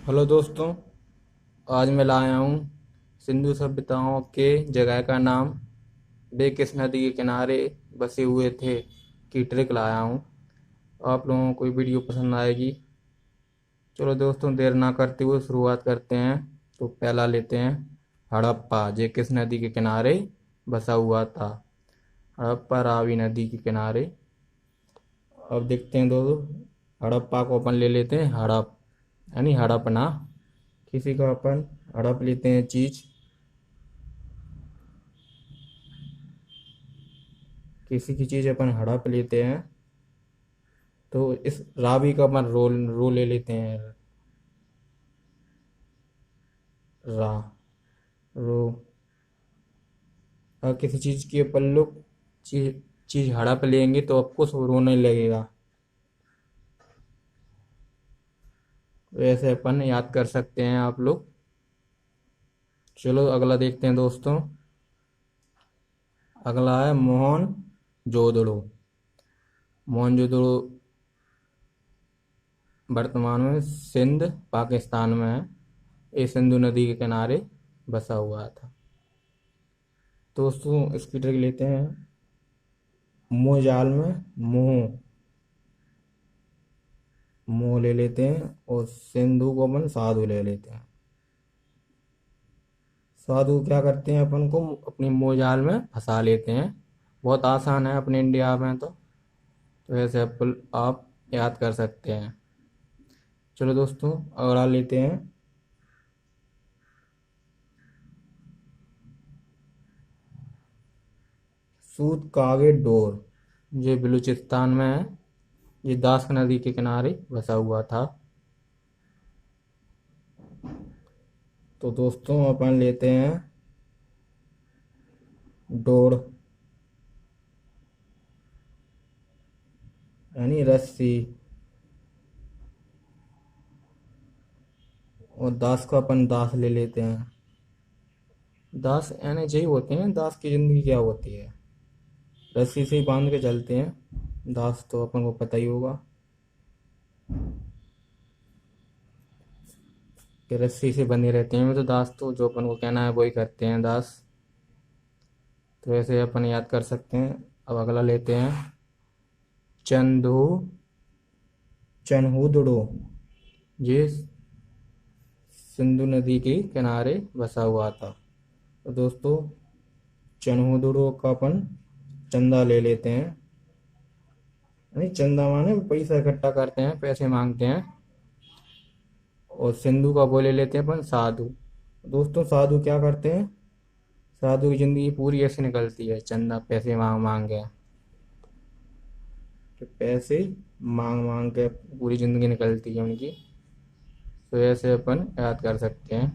Hello दोस्तों। आज मैं लाया हूँ सिंधु सभ्यताओं के जगह का नाम वे किस नदी के किनारे बसे हुए थे की ट्रिक लाया हूँ। आप लोगों को ये वीडियो पसंद आएगी। चलो दोस्तों, देर ना करते हुए शुरुआत करते हैं। तो पहला लेते हैं हड़प्पा, जे किस नदी के किनारे बसा हुआ था। हड़प्पा रावी नदी के किनारे। अब देखते हैं दोस्तों, हड़प्पा को अपन ले लेते हैं हड़प, यानी हड़पना। किसी का अपन हड़प लेते हैं चीज, किसी की चीज अपन हड़प लेते हैं। तो इस रावी का अपन रोल रो ले लेते हैं। रा, रो। अगर किसी चीज की अपन लोग चीज चीज हड़प लेंगे तो आपको रोने लगेगा। वैसे अपन याद कर सकते हैं आप लोग। चलो अगला देखते हैं दोस्तों। अगला है मोहन जोदड़ो। मोहनजोदड़ो वर्तमान में सिंध पाकिस्तान में है। ये सिंधु नदी के किनारे बसा हुआ था। दोस्तों इसकी ट्रिक लेते हैं। मोह जाल में मोह, मोह ले लेते हैं और सिंधु को अपन साधु ले लेते हैं। साधु क्या करते हैं, अपन को अपनी मोह जाल में फंसा लेते हैं। बहुत आसान है अपने इंडिया में तो ऐसे आप याद कर सकते हैं। चलो दोस्तों अगला लेते हैं। सूत कागे डोर, ये बलूचिस्तान में है। ये दास नदी के किनारे बसा हुआ था। तो दोस्तों अपन लेते हैं डोर, यानी रस्सी। और दास को अपन दास ले लेते हैं। दास यानी यही होते हैं, दास की जिंदगी क्या होती है, रस्सी से ही बांध के चलते हैं। दास तो अपन को पता ही होगा कि रस्सी से बंधे रहते हैं। तो दास तो जो अपन को कहना है वही करते हैं दास। तो ऐसे अपन याद कर सकते हैं। अब अगला लेते हैं चंदू चनहुदड़ो, ये सिंधु नदी के किनारे बसा हुआ था। तो दोस्तों चनहुदड़ो का अपन चंदा ले लेते हैं। नहीं, चंदा माने पैसा इकट्ठा करते हैं, पैसे मांगते हैं। और सिंधु का वो ले लेते हैं अपन साधु। दोस्तों साधु क्या करते हैं, साधु की जिंदगी पूरी ऐसे निकलती है, चंदा पैसे मांग मांग के, कि पैसे मांग मांग के पूरी जिंदगी निकलती है उनकी। तो ऐसे अपन याद कर सकते हैं।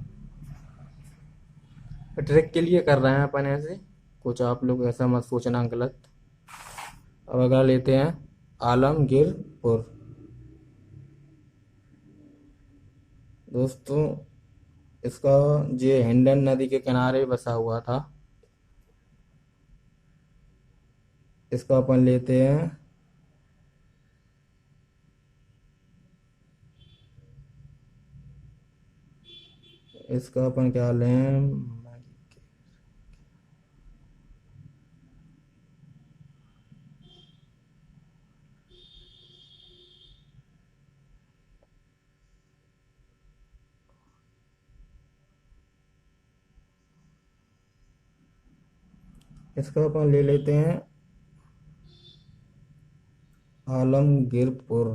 ट्रिक के लिए कर रहे हैं अपन ऐसे, कुछ आप लोग ऐसा मत सोचना गलत। अब अगला लेते हैं आलमगीरपुर। दोस्तों इसका ये हिंडन नदी के किनारे बसा हुआ था। इसका अपन लेते हैं इसका अपन क्या लें, इसका अपन ले लेते हैं आलमगीरपुर।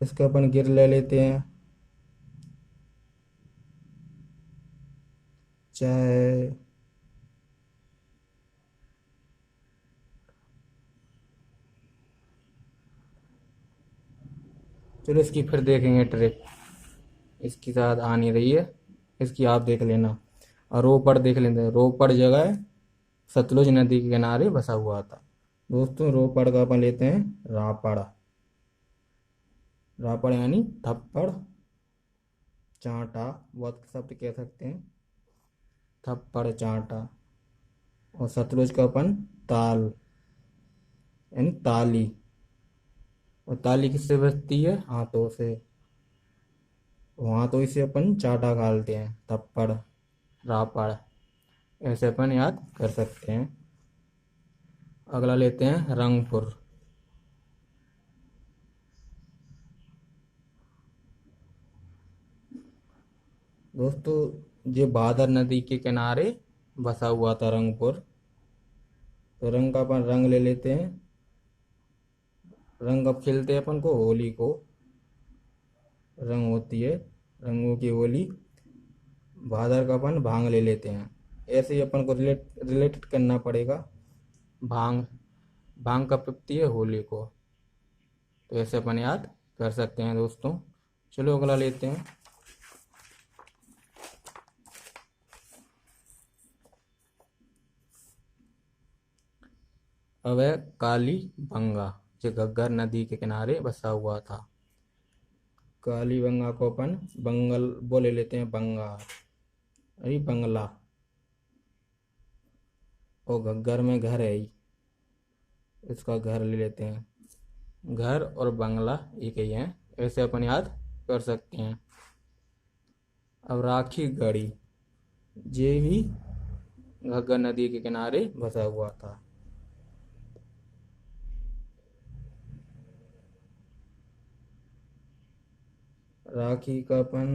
इसका अपन गिर ले लेते हैं। चाहे चलो इसकी फिर देखेंगे ट्रिक। इसकी शायद आ नहीं रही है, इसकी आप देख लेना। और रोपड़ देख लेते, रोपड़ जगह सतलुज नदी के किनारे बसा हुआ था। दोस्तों रोपड़ का अपन लेते हैं रापड़। रापड़ यानी थप्पड़, चांटा, बहुत शब्द कह सकते हैं। थप्पड़ चांटा। और सतलुज का अपन ताल यानी ताली। और ताली किससे बजती है? हाथों से। तो हाथों से अपन चाटा घालते हैं, थप्पड़ रापड़। ऐसे अपन याद कर सकते हैं। अगला लेते हैं रंगपुर। दोस्तों, ये भादर नदी के किनारे बसा हुआ था रंगपुर। तो रंग का अपन रंग ले लेते हैं। रंग अब खेलते हैं अपन को होली को। रंग होती है रंगों की होली। भादर का अपन भांग ले लेते हैं। ऐसे ही अपन को रिलेटेड करना पड़ेगा। भांग भांग कब पिपती है? होली को। तो ऐसे अपन याद कर सकते हैं दोस्तों। चलो अगला लेते हैं। अब है काली बंगा, जो घग्गर नदी के किनारे बसा हुआ था। काली बंगा को अपन बंगल वो ले लेते हैं, बंगा अरे बंगला। और घग्गर में घर है ही, इसका घर ले लेते हैं। घर और बंगला एक ही है। ऐसे अपन याद कर सकते हैं। अब राखी गढ़ी, ये भी घग्गर नदी के किनारे बसा हुआ था। राखी का अपन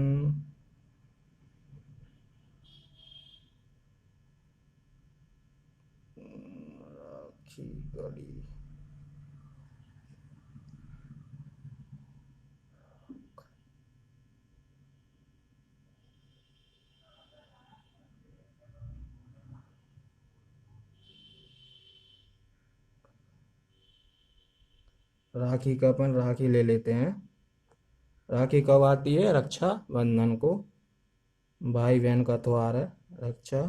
राखी गढ़ी। राखी का अपन राखी ले लेते हैं। राखी कब आती है? रक्षा बंधन को। भाई बहन का त्योहार है रक्षा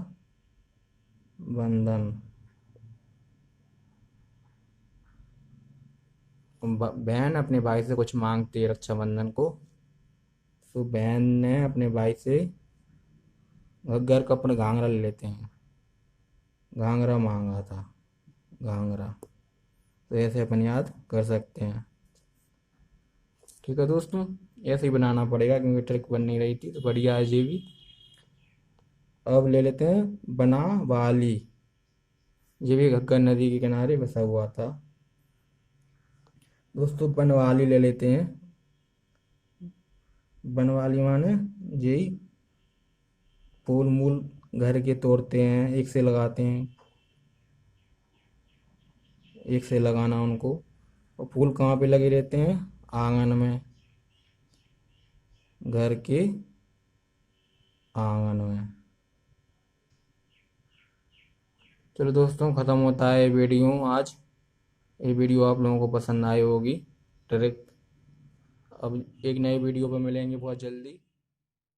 बंधन। बहन अपने भाई से कुछ मांगती है रक्षाबंधन को। तो बहन ने अपने भाई से घग्गर का अपन घाघरा ले लेते हैं। घाघरा मांगा था, घाघरा। तो ऐसे अपन याद कर सकते हैं। ठीक है दोस्तों, ऐसे ही बनाना पड़ेगा क्योंकि ट्रिक बन नहीं रही थी। तो बढ़िया है ये भी। अब ले लेते हैं बना वाली। ये भी घग्गर नदी के किनारे बसा हुआ था। दोस्तों बनवाली ले लेते हैं। बनवाली माने जी फूल मूल घर के तोड़ते हैं, एक से लगाते हैं। एक से लगाना उनको। और फूल कहाँ पे लगे रहते हैं? आंगन में, घर के आंगन में। चलो दोस्तों, ख़त्म होता है ये वीडियो आज। ये वीडियो आप लोगों को पसंद आई होगी। डायरेक्ट अब एक नए वीडियो पर मिलेंगे बहुत जल्दी।